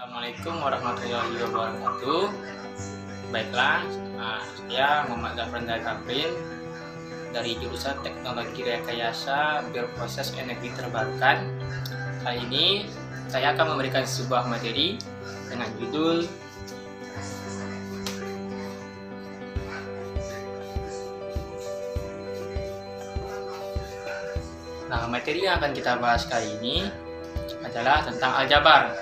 Assalamualaikum warahmatullahi wabarakatuh. Baiklah, saya Muhammad Zafran Zakafrin dari jurusan Teknologi Rekayasa Berproses Energi Terbarukan. Kali ini saya akan memberikan sebuah materi dengan judul materi yang akan kita bahas kali ini adalah tentang aljabar.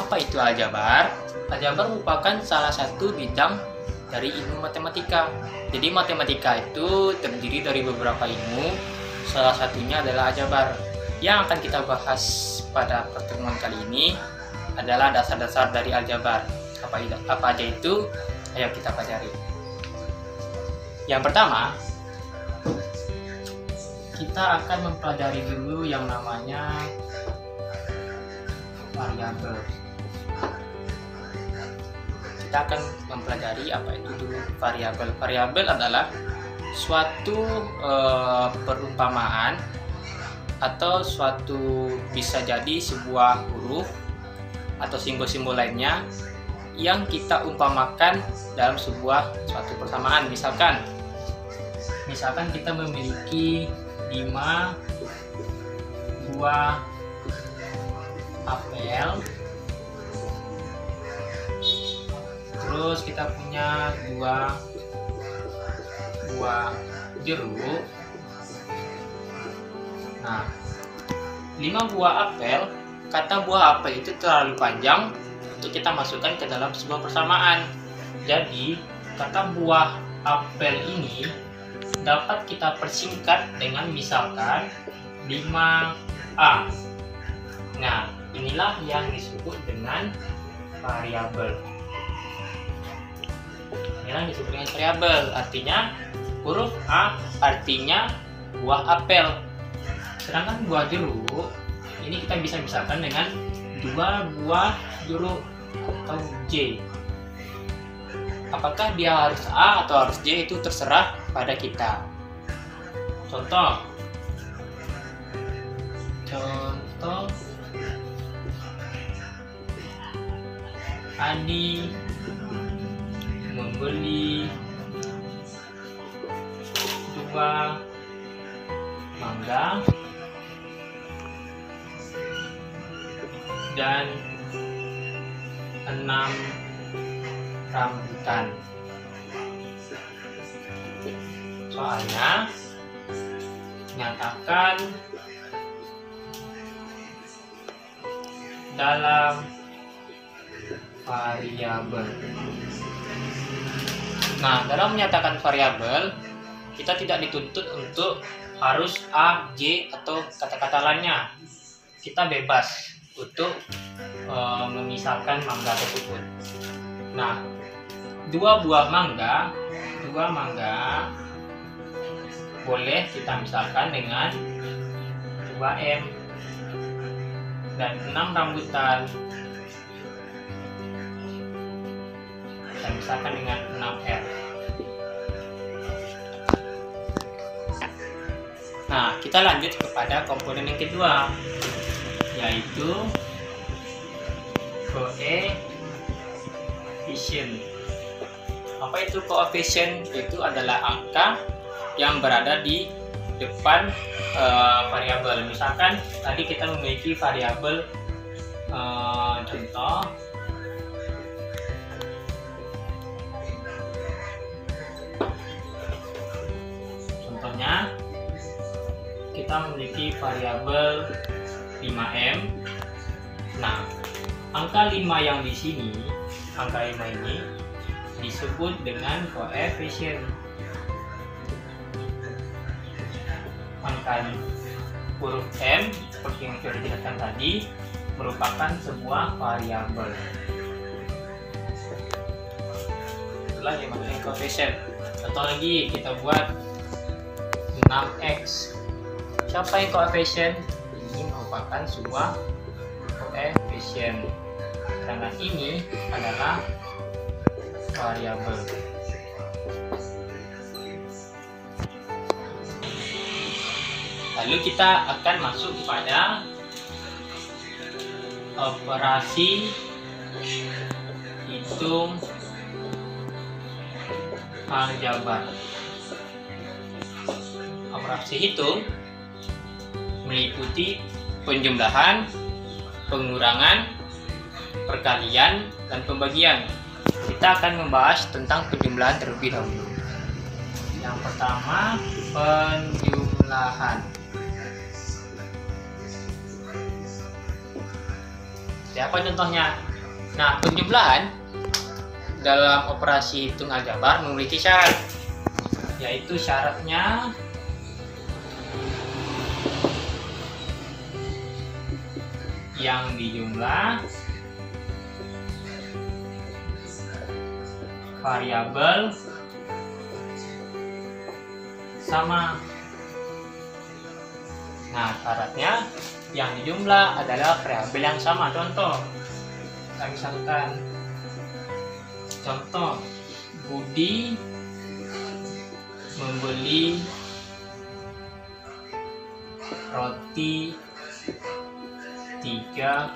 Apa itu aljabar? Aljabar merupakan salah satu bidang dari ilmu matematika. Jadi matematika itu terdiri dari beberapa ilmu, salah satunya adalah aljabar. Yang akan kita bahas pada pertemuan kali ini adalah dasar-dasar dari aljabar. Apa aja itu? Ayo kita pelajari. Yang pertama, kita akan mempelajari dulu yang namanya variabel. Kita akan mempelajari apa itu dulu variabel. Variabel adalah suatu perumpamaan atau suatu bisa jadi sebuah huruf atau simbol-simbol lainnya yang kita umpamakan dalam suatu persamaan. Misalkan kita memiliki 5 buah apel, terus kita punya 2 buah jeruk. Nah, 5 buah apel, kata buah apel itu terlalu panjang untuk kita masukkan ke dalam sebuah persamaan. Jadi kata buah apel ini dapat kita persingkat dengan misalkan 5A. Nah, inilah yang disebut dengan variabel. Artinya huruf A artinya buah apel. Sedangkan buah jeruk ini kita bisa misalkan dengan 2 buah jeruk atau J. Apakah dia harus A atau harus J itu terserah pada kita. Contoh Adi membeli 2 mangga dan 6 rambutan. Soalnya nyatakan dalam variabel. Nah, dalam menyatakan variabel, kita tidak dituntut untuk harus A, J, atau kata-kata lainnya. Kita bebas untuk memisahkan mangga tersebut. Nah, 2 buah mangga boleh kita misalkan dengan 2M, dan 6 rambutan kita misalkan dengan 6R. Nah, kita lanjut kepada komponen yang kedua, yaitu koefisien. Apa itu koefisien? Itu adalah angka yang berada di depan variabel. Misalkan tadi kita memiliki variabel contohnya kita memiliki variabel 5M. Nah, angka 5 yang di sini, angka 5 ini disebut dengan koefisien. Angka huruf M seperti yang sudah dijelaskan tadi merupakan sebuah variabel. Itulah yang namanya koefisien. Contoh lagi, kita buat 6X. Siapa yang koefisien? Ini merupakan sebuah koefisien. Sedangkan ini adalah variabel. Lalu kita akan masuk kepada operasi Hitung aljabar. Operasi hitung meliputi penjumlahan, pengurangan, perkalian, dan pembagian. Kita akan membahas tentang penjumlahan terlebih dahulu. Yang pertama, penjumlahan. Siapa contohnya? Nah, penjumlahan dalam operasi hitung aljabar memiliki syarat, yaitu syaratnya yang dijumlah variabel sama. Nah, syaratnya yang dijumlah adalah variabel yang sama. Contoh, kita misalkan contoh, Budi membeli roti 3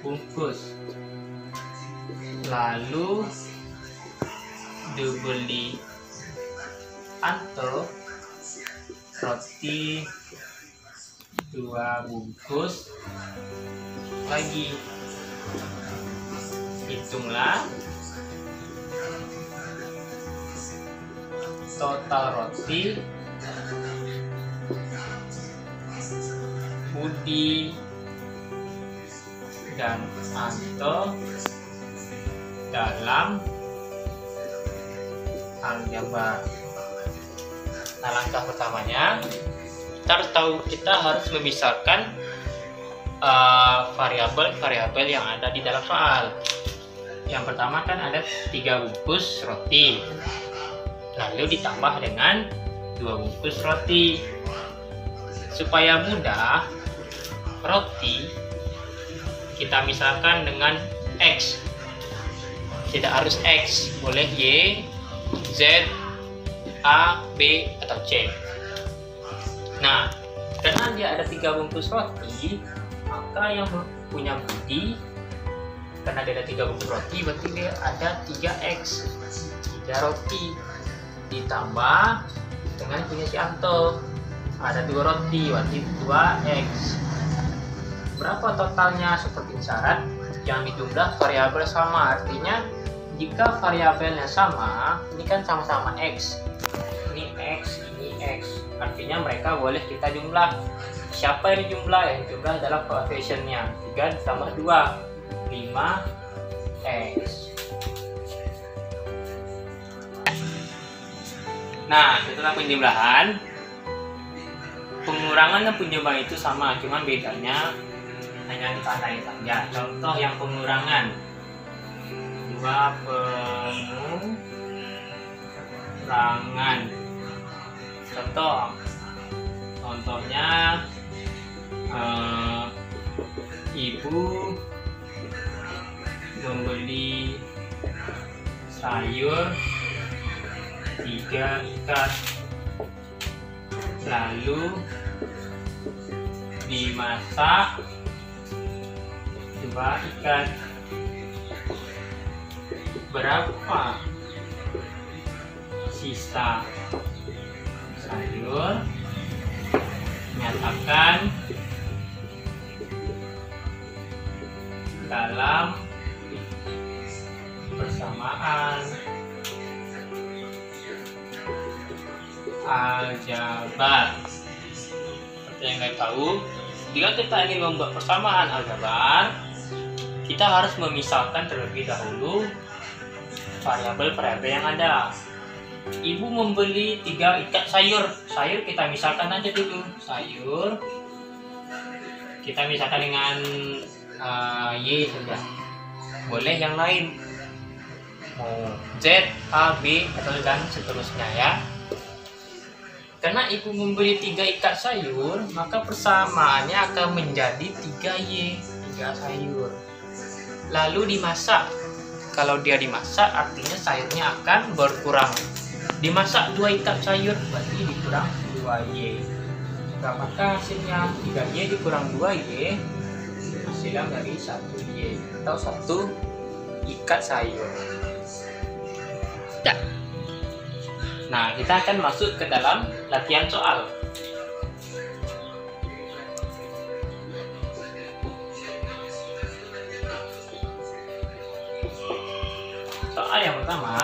bungkus, lalu dibeli Anto roti 2 bungkus lagi. Hitunglah total roti Budi dan Anto dalam aljabar. Nah, langkah pertamanya kita harus memisahkan variabel-variabel yang ada di dalam soal. Yang pertama kan ada 3 bungkus roti, lalu ditambah dengan 2 bungkus roti. Supaya mudah, roti kita misalkan dengan X. Tidak harus X, boleh Y, Z, A, B, atau C. Nah, karena dia ada 3 bungkus roti, maka yang punya Budi, karena dia ada 3 bungkus roti, berarti dia ada 3X, 3 roti, ditambah dengan punya si Anto, ada 2 roti, berarti 2X. Berapa totalnya seperti syarat? Yang dijumlah variabel sama, artinya jika variabelnya sama, ini kan sama-sama X, ini X, ini X, artinya mereka boleh kita jumlah. Siapa yang dijumlah? Yang dijumlah adalah koefisiennya 3 ditambah 2, 5X. Nah, setelah penjumlahan, pengurangan dan penjumlahan itu sama, cuman bedanya hanya ditandai saja. Contoh yang pengurangan, 2 pengurangan. Contohnya ibu membeli sayur 3 ikat, lalu dimasak 2 ikat. Berapa sisa sayur? Nyatakan dalam persamaan aljabar. Seperti yang kita tahu, jika kita ingin membuat persamaan aljabar, kita harus memisahkan terlebih dahulu variabel-variabel yang ada. Ibu membeli 3 ikat sayur. Sayur kita misalkan aja dulu. Sayur kita misalkan dengan Y saja. Boleh yang lain, mau Z, A, B, atau dan seterusnya ya. Karena ibu membeli 3 ikat sayur, maka persamaannya akan menjadi 3Y, 3 sayur. Lalu dimasak. Kalau dia dimasak, artinya sayurnya akan berkurang. Dimasak 2 ikat sayur, berarti dikurang 2Y. Berapakah hasilnya? 3Y dikurang 2Y, hasilnya dibilang dari 1Y atau 1 ikat sayur. Nah, kita akan masuk ke dalam latihan soal. Soal yang pertama,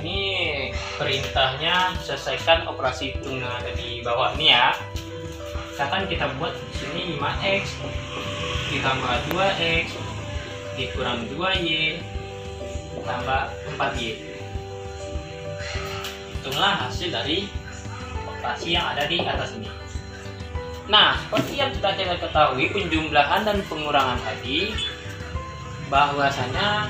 ini perintahnya selesaikan operasi hitung yang ada di bawah ini ya. Misalkan kita buat di sini 5x ditambah 2x dikurang 2y ditambah 4y. Hitunglah hasil dari operasi yang ada di atas ini. Nah, seperti yang sudah kita ketahui penjumlahan dan pengurangan tadi, bahwasanya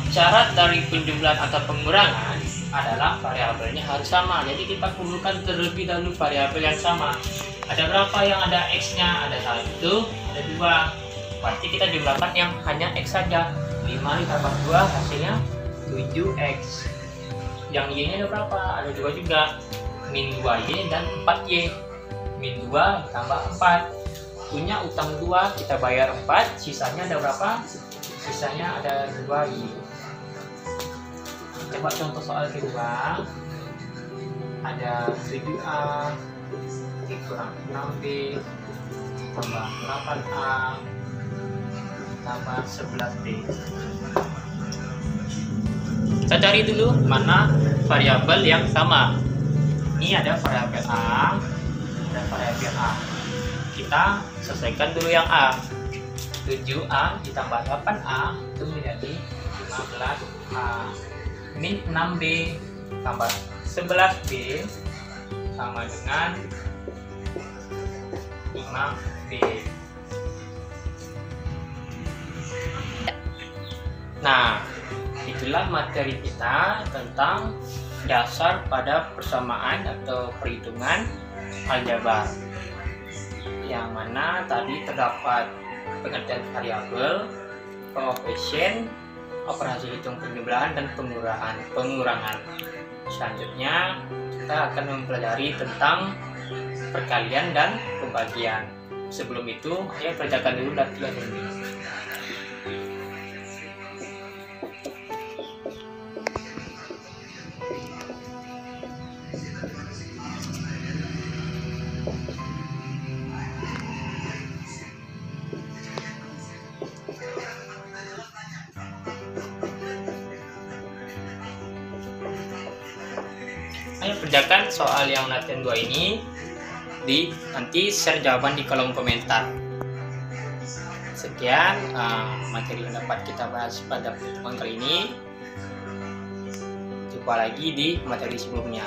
syarat dari penjumlahan atau pengurangan adalah variabelnya harus sama. Jadi kita kumpulkan terlebih dahulu variabel yang sama. Ada berapa yang ada x-nya? Ada 1, ada 2. Berarti kita jumlahkan yang hanya x saja. 5 ditambah 2 hasilnya 7x. Yang y-nya ada berapa? Ada 2 juga. Min 2y dan 4y. Min 2 ditambah 4. Punya utang 2, kita bayar 4. Sisanya ada berapa? Sisanya ada 2y. Coba contoh soal kedua. Ada 7a dikurang 6b tambah 8a tambah 11b. Kita cari dulu mana variabel yang sama. Ini ada variabel a, ada variabel a. Kita selesaikan dulu yang a. 7a ditambah 8a itu menjadi 15a. Min 6b tambah 11b sama dengan 5b. Nah, itulah materi kita tentang dasar pada persamaan atau perhitungan aljabar, yang mana tadi terdapat pengertian variabel, koefisien, operasi hitung penjumlahan dan pengurangan. Selanjutnya kita akan mempelajari tentang perkalian dan pembagian. Sebelum itu, saya kerjakan dulu latihan ini. Ayo kerjakan soal yang latihan 2 ini, nanti share jawaban di kolom komentar. Sekian materi yang dapat kita bahas pada pertemuan kali ini. Jumpa lagi di materi sebelumnya.